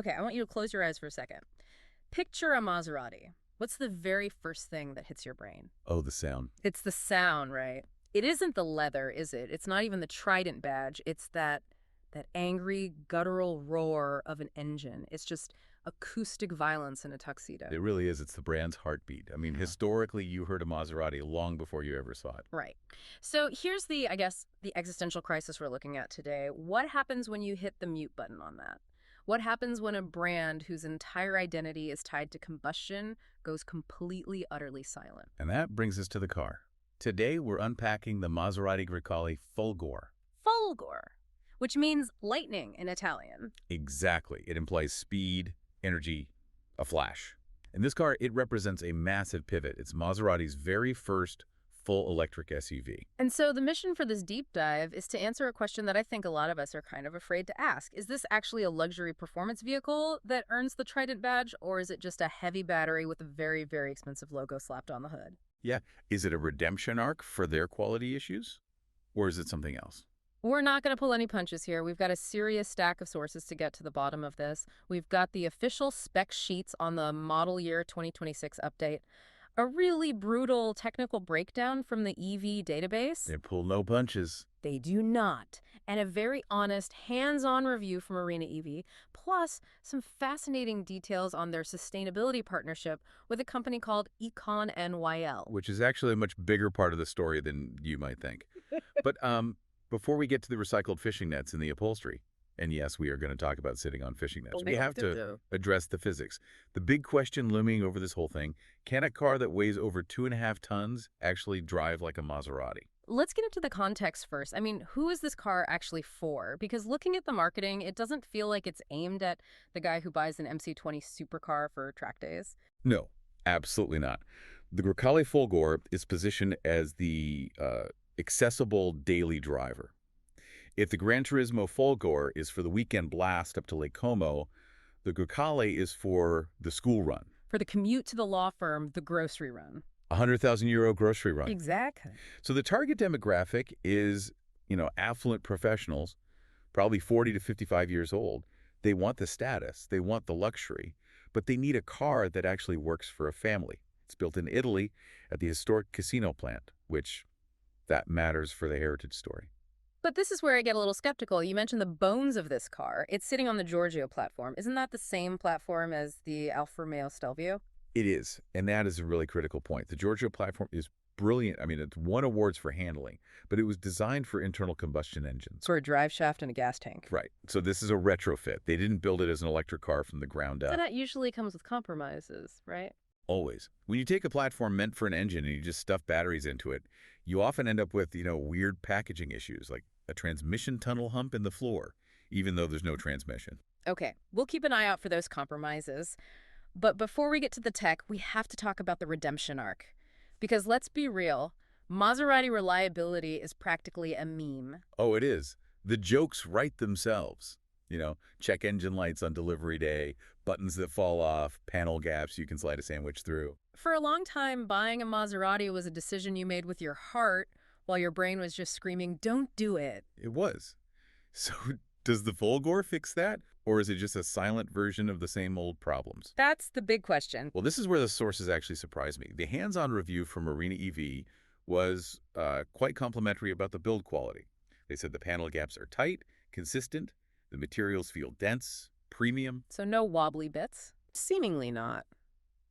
Okay, I want you to close your eyes for a second. Picture a Maserati. What's the very first thing that hits your brain? Oh, the sound. It's the sound, right? It isn't the leather, is it? It's not even the Trident badge. It's that angry, guttural roar of an engine. It's just acoustic violence in a tuxedo. It really is. It's the brand's heartbeat. I mean, historically, you heard a Maserati long before you ever saw it. Right. So here's I guess, the existential crisis we're looking at today. What happens when you hit the mute button on that? What happens when a brand whose entire identity is tied to combustion goes completely, utterly silent? And that brings us to the car. Today, we're unpacking the Maserati Grecale Folgore. Folgore, which means lightning in Italian. Exactly. It implies speed, energy, a flash. In this car, it represents a massive pivot. It's Maserati's very first full electric SUV. And so the mission for this deep dive is to answer a question that I think a lot of us are kind of afraid to ask. Is this actually a luxury performance vehicle that earns the Trident badge, or is it just a heavy battery with a very, very expensive logo slapped on the hood? Yeah. Is it a redemption arc for their quality issues? Or is it something else? We're not going to pull any punches here. We've got a serious stack of sources to get to the bottom of this. We've got the official spec sheets on the model year 2026 update, a really brutal technical breakdown from the EV database. They pull no punches. They do not. And a very honest, hands-on review from Arena EV, plus some fascinating details on their sustainability partnership with a company called ECONYL. Which is actually a much bigger part of the story than you might think. But before we get to the recycled fishing nets in the upholstery, and yes, we are going to talk about sitting on fishing nets, we have to address the physics. The big question looming over this whole thing, can a car that weighs over 2.5 tons actually drive like a Maserati? Let's get into the context first. I mean, who is this car actually for? Because looking at the marketing, it doesn't feel like it's aimed at the guy who buys an MC20 supercar for track days. No, absolutely not. The Grecale Folgore is positioned as the accessible daily driver. If the Gran Turismo Folgore is for the weekend blast up to Lake Como, the Grecale is for the school run. For the commute to the law firm, the grocery run. €100,000 grocery run. Exactly. So the target demographic is, affluent professionals, probably 40 to 55 years old. They want the status, they want the luxury, but they need a car that actually works for a family. It's built in Italy at the historic Cassino plant, which that matters for the heritage story. But this is where I get a little skeptical. You mentioned the bones of this car. It's sitting on the Giorgio platform. Isn't that the same platform as the Alfa Romeo Stelvio? It is, and that is a really critical point. The Giorgio platform is brilliant. I mean, it's won awards for handling, but it was designed for internal combustion engines. For a drive shaft and a gas tank. Right. So this is a retrofit. They didn't build it as an electric car from the ground up. So that usually comes with compromises, right? Always. When you take a platform meant for an engine and you just stuff batteries into it, you often end up with, weird packaging issues, like a transmission tunnel hump in the floor, even though there's no transmission. Okay, we'll keep an eye out for those compromises. But before we get to the tech, we have to talk about the redemption arc. Because let's be real, Maserati reliability is practically a meme. Oh, it is. The jokes write themselves. Check engine lights on delivery day, buttons that fall off, panel gaps you can slide a sandwich through. For a long time, buying a Maserati was a decision you made with your heart while your brain was just screaming, don't do it. It was. So does the Folgore fix that? Or is it just a silent version of the same old problems? That's the big question. Well, this is where the sources actually surprised me. The hands-on review from Arena EV was quite complimentary about the build quality. They said the panel gaps are tight, consistent, the materials feel dense, premium. So no wobbly bits? Seemingly not.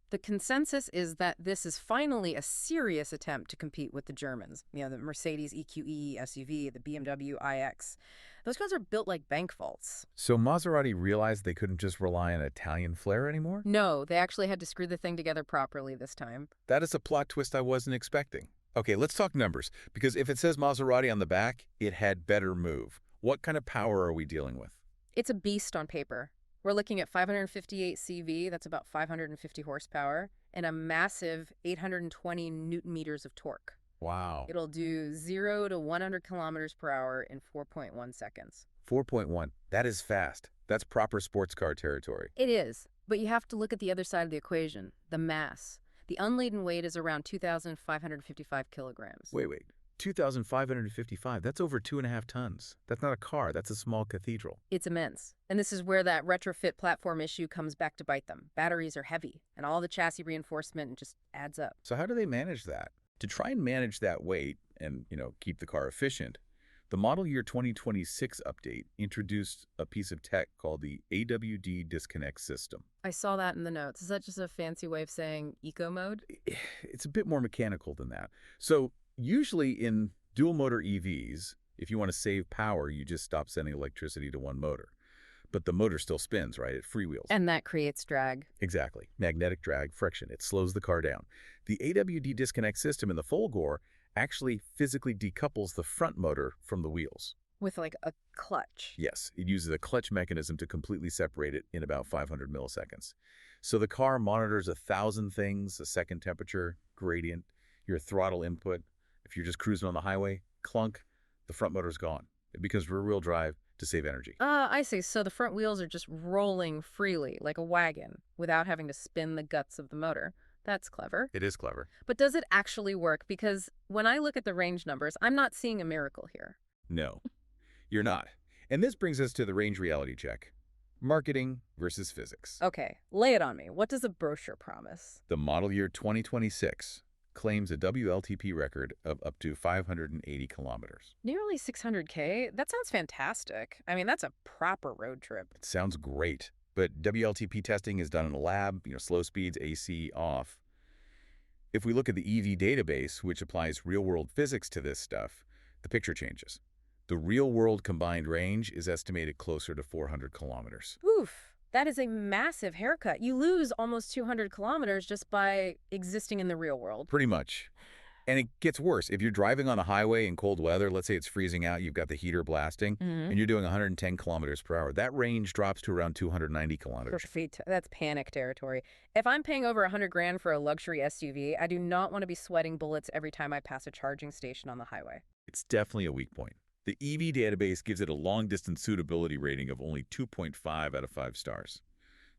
The consensus is that this is finally a serious attempt to compete with the Germans. The Mercedes EQE SUV, the BMW iX. Those cars are built like bank vaults. So Maserati realized they couldn't just rely on Italian flair anymore? No, they actually had to screw the thing together properly this time. That is a plot twist I wasn't expecting. Okay, let's talk numbers, because if it says Maserati on the back, it had better move. What kind of power are we dealing with? It's a beast on paper. We're looking at 558 CV, that's about 550 horsepower, and a massive 820 newton meters of torque. Wow. It'll do 0 to 100 kilometers per hour in 4.1 seconds. 4.1. That is fast. That's proper sports car territory. It is, but you have to look at the other side of the equation, the mass. The unladen weight is around 2,555 kilograms. Wait. 2,555. That's over 2.5 tons. That's not a car. That's a small cathedral. It's immense. And this is where that retrofit platform issue comes back to bite them. Batteries are heavy, and all the chassis reinforcement just adds up. So how do they manage that? To try and manage that weight and, keep the car efficient, the model year 2026 update introduced a piece of tech called the AWD-Disconnect system. I saw that in the notes. Is that just a fancy way of saying eco mode? It's a bit more mechanical than that. So usually in dual motor EVs, if you want to save power, you just stop sending electricity to one motor. But the motor still spins, right? It freewheels. And that creates drag. Exactly. Magnetic drag, friction. It slows the car down. The AWD disconnect system in the Folgore actually physically decouples the front motor from the wheels. With like a clutch. Yes, it uses a clutch mechanism to completely separate it in about 500 milliseconds. So the car monitors 1,000 things: a second temperature, gradient, your throttle input. If you're just cruising on the highway, clunk, the front motor's gone. It becomes rear-wheel drive to save energy. I see. So the front wheels are just rolling freely, like a wagon, without having to spin the guts of the motor. That's clever. It is clever. But does it actually work? Because when I look at the range numbers, I'm not seeing a miracle here. No, you're not. And this brings us to the range reality check. Marketing versus physics. Okay, lay it on me. What does the brochure promise? The model year 2026 claims a WLTP record of up to 580 kilometers. Nearly 600K? That sounds fantastic. I mean, that's a proper road trip. It sounds great, but WLTP testing is done in a lab, slow speeds, AC off. If we look at the EV database, which applies real-world physics to this stuff, the picture changes. The real-world combined range is estimated closer to 400 kilometers. Oof. That is a massive haircut. You lose almost 200 kilometers just by existing in the real world. Pretty much. And it gets worse. If you're driving on the highway in cold weather, let's say it's freezing out, you've got the heater blasting, and you're doing 110 kilometers per hour, that range drops to around 290 kilometers. That's panic territory. If I'm paying over 100 grand for a luxury SUV, I do not want to be sweating bullets every time I pass a charging station on the highway. It's definitely a weak point. The EV database gives it a long-distance suitability rating of only 2.5 out of 5 stars.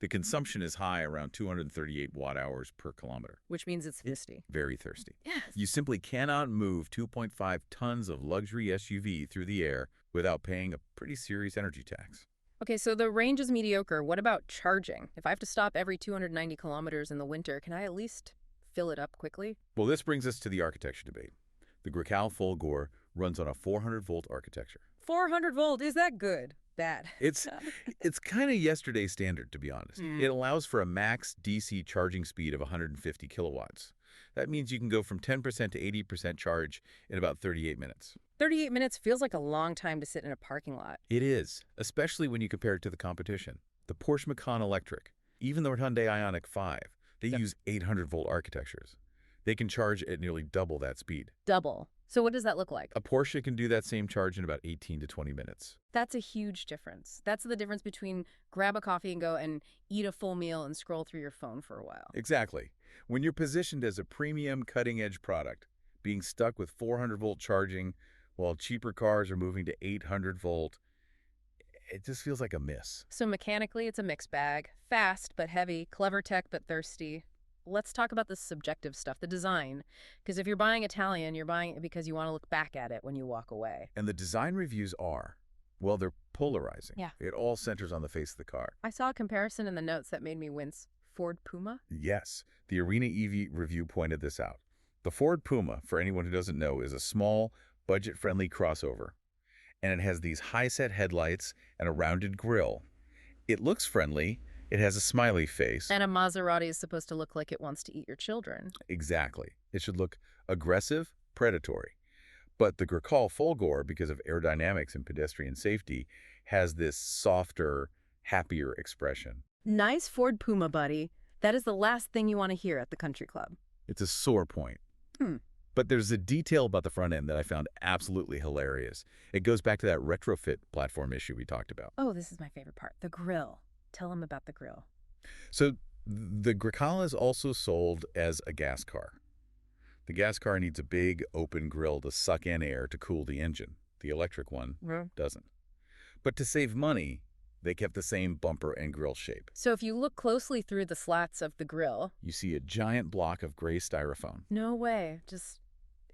The consumption is high, around 238 watt-hours per kilometer. Which means it's thirsty. Very thirsty. Yes. You simply cannot move 2.5 tons of luxury SUV through the air without paying a pretty serious energy tax. Okay, so the range is mediocre. What about charging? If I have to stop every 290 kilometers in the winter, can I at least fill it up quickly? Well, this brings us to the architecture debate. The Grecale Folgore runs on a 400-volt architecture. 400 volt, is that good? Bad. It's kind of yesterday's standard, to be honest. It allows for a max DC charging speed of 150 kilowatts. That means you can go from 10% to 80% charge in about 38 minutes. 38 minutes feels like a long time to sit in a parking lot. It is, especially when you compare it to the competition. The Porsche Macan Electric, even the Hyundai Ioniq 5, they use 800-volt architectures. They can charge at nearly double that speed. Double. So what does that look like? A Porsche can do that same charge in about 18 to 20 minutes. That's a huge difference. That's the difference between grab a coffee and go and eat a full meal and scroll through your phone for a while. Exactly. When you're positioned as a premium cutting-edge product, being stuck with 400-volt charging while cheaper cars are moving to 800-volt, it just feels like a miss. So mechanically, it's a mixed bag. Fast but heavy, clever tech but thirsty. Let's talk about the subjective stuff, the design. Because if you're buying Italian, you're buying it because you want to look back at it when you walk away. And the design reviews are, well, they're polarizing. Yeah. It all centers on the face of the car. I saw a comparison in the notes that made me wince. Ford Puma? Yes, the Arena EV review pointed this out. The Ford Puma, for anyone who doesn't know, is a small, budget-friendly crossover. And it has these high-set headlights and a rounded grille. It looks friendly. It has a smiley face. And a Maserati is supposed to look like it wants to eat your children. Exactly. It should look aggressive, predatory. But the Grecale Folgore, because of aerodynamics and pedestrian safety, has this softer, happier expression. Nice Ford Puma, buddy. That is the last thing you want to hear at the country club. It's a sore point. But there's a detail about the front end that I found absolutely hilarious. It goes back to that retrofit platform issue we talked about. Oh, this is my favorite part. The grill. Tell them about the grill. So the Grecale is also sold as a gas car. The gas car needs a big open grill to suck in air to cool the engine. The electric one doesn't. But to save money, they kept the same bumper and grill shape. So if you look closely through the slats of the grill, you see a giant block of gray styrofoam. No way. Just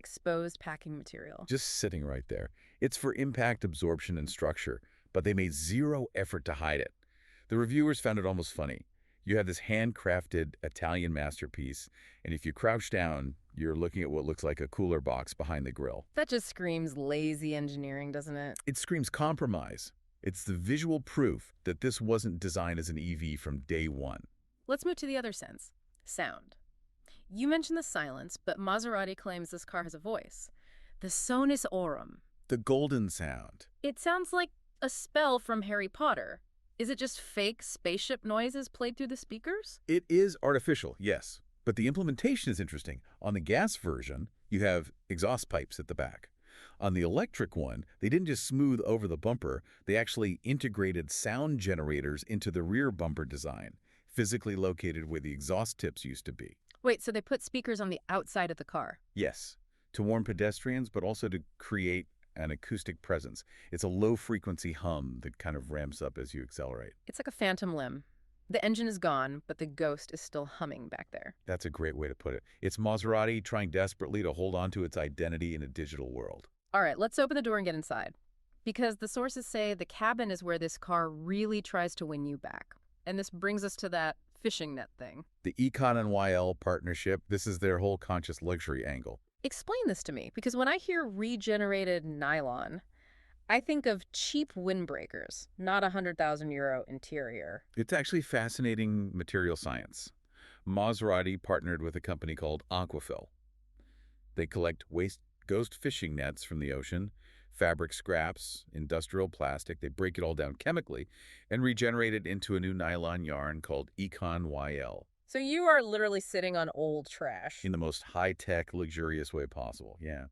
exposed packing material. Just sitting right there. It's for impact absorption and structure, but they made zero effort to hide it. The reviewers found it almost funny. You have this handcrafted Italian masterpiece, and if you crouch down, you're looking at what looks like a cooler box behind the grill. That just screams lazy engineering, doesn't it? It screams compromise. It's the visual proof that this wasn't designed as an EV from day one. Let's move to the other sense, sound. You mentioned the silence, but Maserati claims this car has a voice. The sonus aurum. The golden sound. It sounds like a spell from Harry Potter. Is it just fake spaceship noises played through the speakers? It is artificial, yes, but the implementation is interesting. On the gas version, you have exhaust pipes at the back. On the electric one, they didn't just smooth over the bumper, they actually integrated sound generators into the rear bumper design, physically located where the exhaust tips used to be. Wait, so they put speakers on the outside of the car? Yes, to warn pedestrians, but also to create an acoustic presence. It's a low-frequency hum that kind of ramps up as you accelerate. It's like a phantom limb. The engine is gone, but the ghost is still humming back there. That's a great way to put it. It's Maserati trying desperately to hold on to its identity in a digital world. All right, let's open the door and get inside. Because the sources say the cabin is where this car really tries to win you back. And this brings us to that fishing net thing. The ECONYL partnership, this is their whole conscious luxury angle. Explain this to me, because when I hear regenerated nylon, I think of cheap windbreakers, not a €100,000 interior. It's actually fascinating material science. Maserati partnered with a company called Aquafil. They collect waste ghost fishing nets from the ocean, fabric scraps, industrial plastic. They break it all down chemically and regenerate it into a new nylon yarn called ECONYL. So you are literally sitting on old trash. In the most high-tech, luxurious way possible, yeah.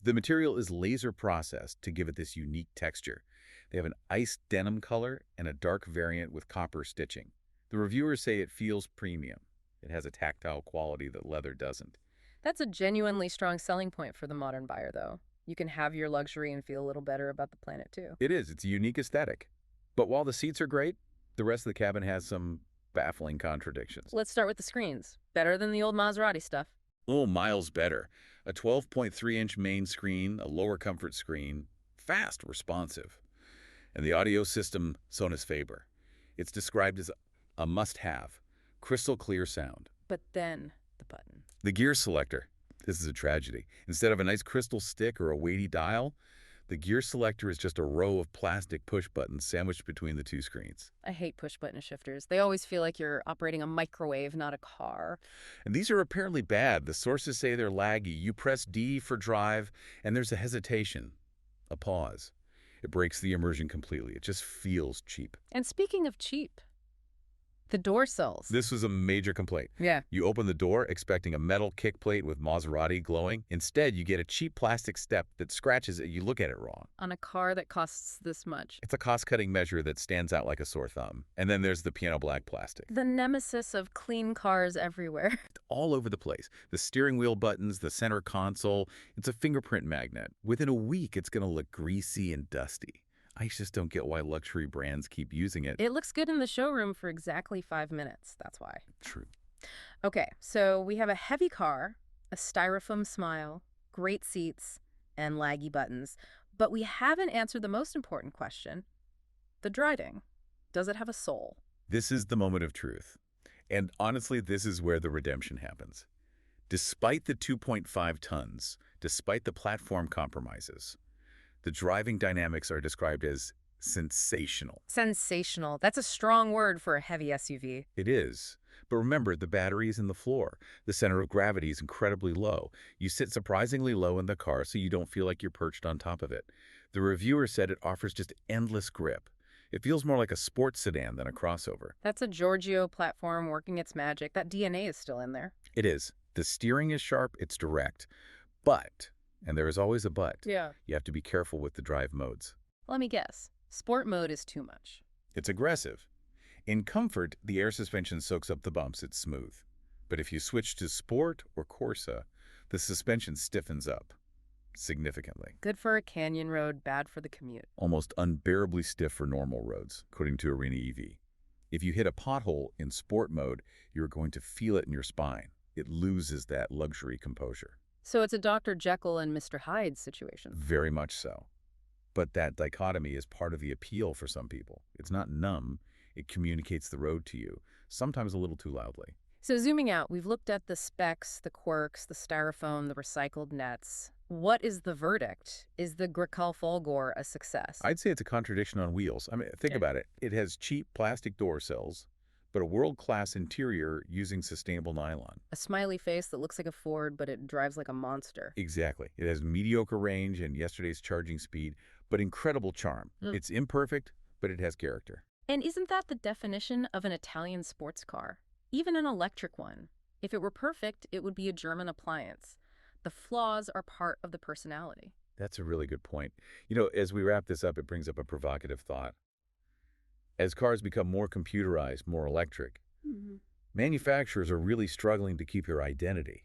The material is laser processed to give it this unique texture. They have an iced denim color and a dark variant with copper stitching. The reviewers say it feels premium. It has a tactile quality that leather doesn't. That's a genuinely strong selling point for the modern buyer, though. You can have your luxury and feel a little better about the planet, too. It is. It's a unique aesthetic. But while the seats are great, the rest of the cabin has some baffling contradictions. Let's start with the screens. Better than the old Maserati stuff. Oh, miles better. A 12.3-inch main screen, a lower comfort screen, fast, responsive. And the audio system, Sonus Faber. It's described as a must-have, crystal clear sound. But then the button. The gear selector. This is a tragedy. Instead of a nice crystal stick or a weighty dial, the gear selector is just a row of plastic push buttons sandwiched between the two screens. I hate push-button shifters. They always feel like you're operating a microwave, not a car. And these are apparently bad. The sources say they're laggy. You press D for drive, and there's a hesitation, a pause. It breaks the immersion completely. It just feels cheap. And speaking of cheap, the door sills. This was a major complaint. Yeah. You open the door expecting a metal kick plate with Maserati glowing. Instead, you get a cheap plastic step that scratches it. You look at it wrong. On a car that costs this much. It's a cost-cutting measure that stands out like a sore thumb. And then there's the piano black plastic. The nemesis of clean cars everywhere. All over the place. The steering wheel buttons, the center console. It's a fingerprint magnet. Within a week, it's going to look greasy and dusty. I just don't get why luxury brands keep using it. It looks good in the showroom for exactly 5 minutes. That's why. True. Okay, so we have a heavy car, a styrofoam smile, great seats, and laggy buttons. But we haven't answered the most important question. The driving. Does it have a soul? This is the moment of truth. And honestly, this is where the redemption happens. Despite the 2.5 tons, despite the platform compromises, the driving dynamics are described as sensational. Sensational. That's a strong word for a heavy SUV. It is. But remember, the battery is in the floor. The center of gravity is incredibly low. You sit surprisingly low in the car so you don't feel like you're perched on top of it. The reviewer said it offers just endless grip. It feels more like a sports sedan than a crossover. That's a Giorgio platform working its magic. That DNA is still in there. It is. The steering is sharp, it's direct. But, and there is always a but, Yeah. you have to be careful with the drive modes. Let me guess. Sport mode is too much. It's aggressive. In comfort, the air suspension soaks up the bumps, it's smooth. But if you switch to Sport or Corsa, the suspension stiffens up significantly. Good for a canyon road, bad for the commute. Almost unbearably stiff for normal roads, according to Arena EV. If you hit a pothole in Sport mode, you're going to feel it in your spine. It loses that luxury composure. So it's a Dr. Jekyll and Mr. Hyde situation. Very much so. But that dichotomy is part of the appeal for some people. It's not numb. It communicates the road to you, sometimes a little too loudly. So zooming out, we've looked at the specs, the quirks, the styrofoam, the recycled nets. What is the verdict? Is the Grecale Folgore a success? I'd say it's a contradiction on wheels. I mean, think about it. It has cheap plastic door sills, but a world-class interior using sustainable nylon. A smiley face that looks like a Ford, but it drives like a monster. Exactly. It has mediocre range and yesterday's charging speed, but incredible charm. It's imperfect, but it has character. And isn't that the definition of an Italian sports car? Even an electric one. If it were perfect, it would be a German appliance. The flaws are part of the personality. That's a really good point. You know, as we wrap this up, it brings up a provocative thought. As cars become more computerized, more electric, manufacturers are really struggling to keep their identity.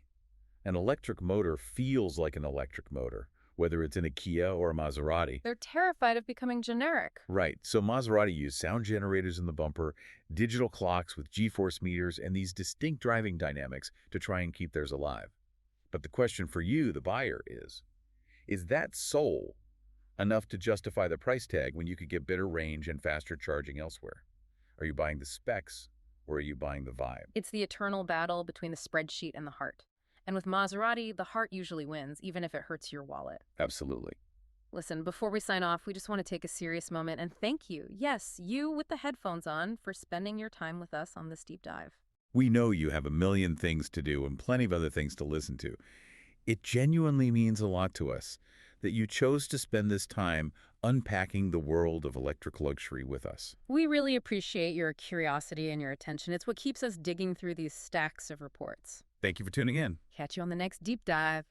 An electric motor feels like an electric motor, whether it's in a Kia or a Maserati. They're terrified of becoming generic. Right, so Maserati used sound generators in the bumper, digital clocks with G-force meters, and these distinct driving dynamics to try and keep theirs alive. But the question for you, the buyer, is that soul enough to justify the price tag when you could get better range and faster charging elsewhere? Are you buying the specs, or are you buying the vibe? It's the eternal battle between the spreadsheet and the heart. And with Maserati, the heart usually wins, even if it hurts your wallet. Absolutely. Listen, before we sign off, we just want to take a serious moment and thank you, yes, you with the headphones on, for spending your time with us on this deep dive. We know you have a million things to do and plenty of other things to listen to. It genuinely means a lot to us that you chose to spend this time unpacking the world of electric luxury with us. We really appreciate your curiosity and your attention. It's what keeps us digging through these stacks of reports. Thank you for tuning in. Catch you on the next deep dive.